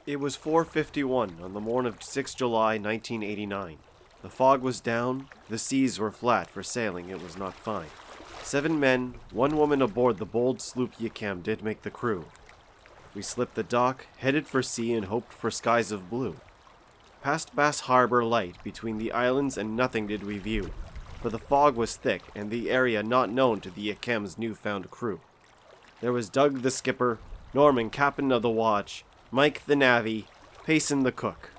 It was 4:51 on the morn of 6 July 1989. The fog was down, the seas were flat, for sailing it was not fine. 7 men, 1 woman aboard the bold sloop Yquem did make the crew. We slipped the dock, headed for sea and hoped for skies of blue. Past Bass Harbor light between the islands and nothing did we view, for the fog was thick and the area not known to the Yquem's newfound crew. There was Doug the skipper, Norman captain of the watch, Mike the navvy, Payson the cook.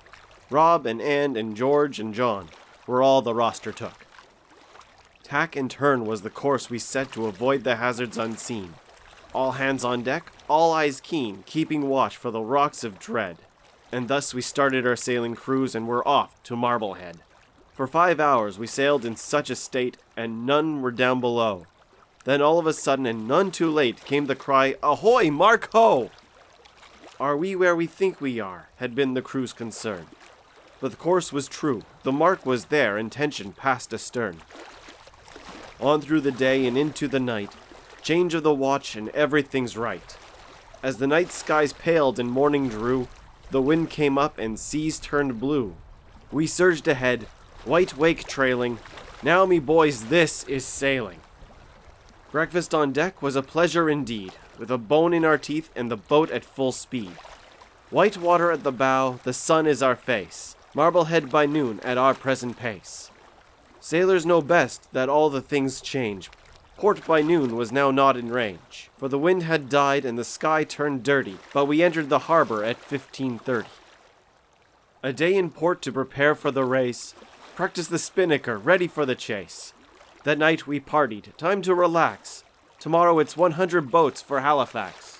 Rob and Ann and George and John were all the roster took. Tack and turn was the course we set to avoid the hazards unseen. All hands on deck, all eyes keen, keeping watch for the rocks of dread. And thus we started our sailing cruise and were off to Marblehead. For 5 hours we sailed in such a state, and none were down below. Then all of a sudden, and none too late, came the cry, "Ahoy, Mark ho!" "Are we where we think we are?" had been the crew's concern. But the course was true, the mark was there, and tension passed astern. On through the day and into the night, change of the watch and everything's right. As the night skies paled and morning drew, the wind came up and seas turned blue. We surged ahead, white wake trailing. Now, me boys, this is sailing. Breakfast on deck was a pleasure indeed, with a bone in our teeth and the boat at full speed. White water at the bow, the sun is our face. Marblehead by noon at our present pace. Sailors know best that all the things change. Port by noon was now not in range, for the wind had died and the sky turned dirty, but we entered the harbor at 15:30. A day in port to prepare for the race, practice the spinnaker, ready for the chase. That night we partied, time to relax. Tomorrow it's 100 boats for Halifax.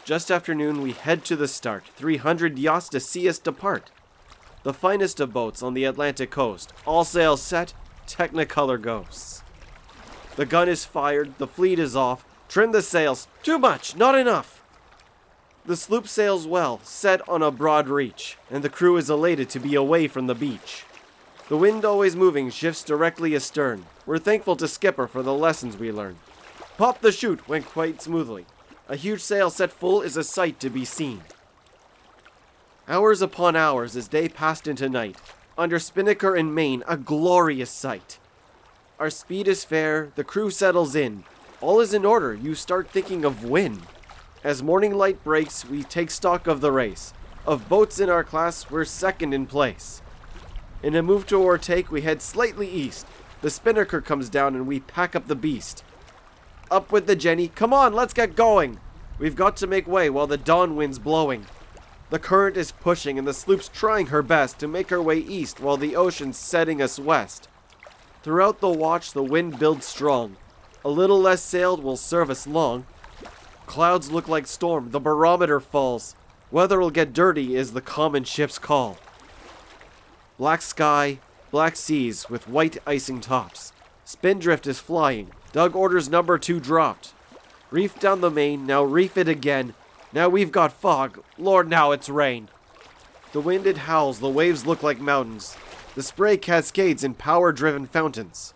Just after noon we head to the start, 300 yachts to see us depart. The finest of boats on the Atlantic coast, all sails set, Technicolor ghosts. The gun is fired, the fleet is off, trim the sails, too much, not enough. The sloop sails well, set on a broad reach, and the crew is elated to be away from the beach. The wind always moving shifts directly astern. We're thankful to skipper for the lessons we learned. Pop the chute went quite smoothly. A huge sail set full is a sight to be seen. Hours upon hours as day passed into night. Under spinnaker and main, a glorious sight. Our speed is fair, the crew settles in. All is in order, you start thinking of when. As morning light breaks, we take stock of the race. Of boats in our class, we're second in place. In a move to overtake, we head slightly east. The spinnaker comes down and we pack up the beast. Up with the Jenny, come on, let's get going. We've got to make way while the dawn wind's blowing. The current is pushing and the sloop's trying her best to make her way east while the ocean's setting us west. Throughout the watch, the wind builds strong. A little less sailed will serve us long. Clouds look like storm, the barometer falls. Weather'll get dirty is the common ship's call. Black sky, black seas with white icing tops. Spindrift is flying. Doug orders number 2 dropped. Reef down the main, now reef it again. Now we've got fog. Lord, now it's rain. The wind it howls, the waves look like mountains. The spray cascades in power-driven fountains.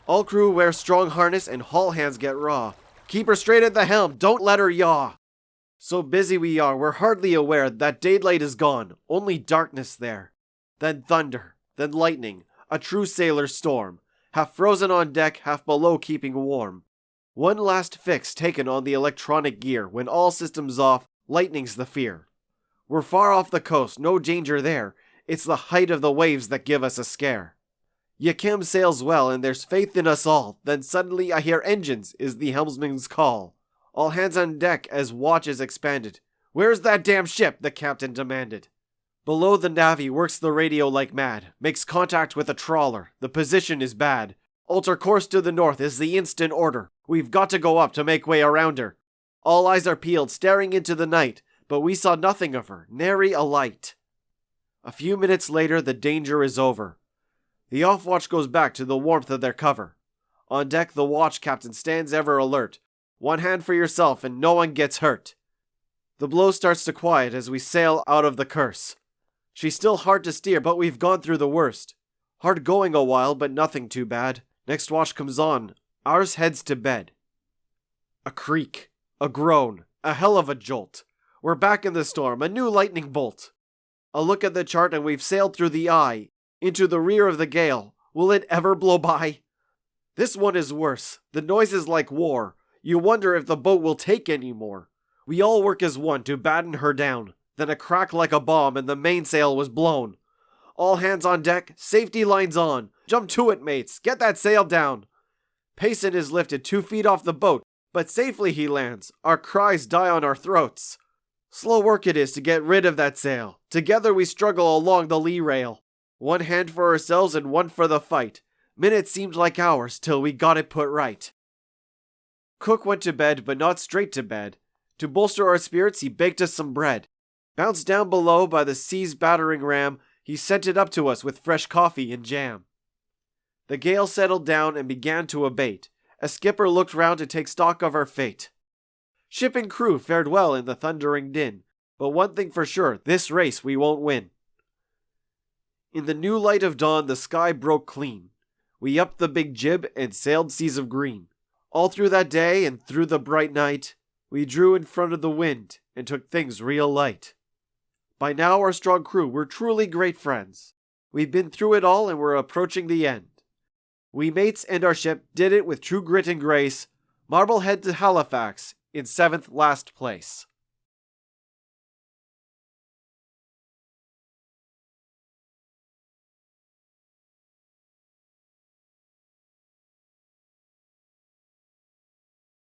All crew wear strong harness and hull hands get raw. Keep her straight at the helm, don't let her yaw. So busy we are, we're hardly aware that daylight is gone, only darkness there. Then thunder, then lightning, a true sailor's storm. Half frozen on deck, half below keeping warm. One last fix taken on the electronic gear. When all systems off, lightning's the fear. We're far off the coast, no danger there. It's the height of the waves that give us a scare. Yquem sails well and there's faith in us all. Then suddenly I hear engines is the helmsman's call. All hands on deck as watch is expanded. Where's that damn ship? The captain demanded. Below the navvy works the radio like mad. Makes contact with a trawler. The position is bad. Alter course to the north is the instant order. We've got to go up to make way around her. All eyes are peeled, staring into the night, but we saw nothing of her, nary a light. A few minutes later, the danger is over. The off-watch goes back to the warmth of their cover. On deck, the watch captain stands ever alert. One hand for yourself and no one gets hurt. The blow starts to quiet as we sail out of the curse. She's still hard to steer, but we've gone through the worst. Hard going a while, but nothing too bad. Next watch comes on. Ours heads to bed. A creak, a groan, a hell of a jolt. We're back in the storm, a new lightning bolt. A look at the chart and we've sailed through the eye, into the rear of the gale. Will it ever blow by? This one is worse. The noise is like war. You wonder if the boat will take any more. We all work as one to batten her down. Then a crack like a bomb and the mainsail was blown. All hands on deck, safety lines on. Jump to it, mates. Get that sail down. Payson is lifted 2 feet off the boat, but safely he lands. Our cries die on our throats. Slow work it is to get rid of that sail. Together we struggle along the lee rail. One hand for ourselves and one for the fight. Minutes seemed like hours till we got it put right. Cook went to bed, but not straight to bed. To bolster our spirits, he baked us some bread. Bounced down below by the sea's battering ram, he sent it up to us with fresh coffee and jam. The gale settled down and began to abate. A skipper looked round to take stock of our fate. Ship and crew fared well in the thundering din, but one thing for sure, this race we won't win. In the new light of dawn, the sky broke clean. We upped the big jib and sailed seas of green. All through that day and through the bright night, we drew in front of the wind and took things real light. By now our strong crew were truly great friends. We've been through it all and we're approaching the end. We mates and our ship did it with true grit and grace. Marblehead to Halifax in 7th last place.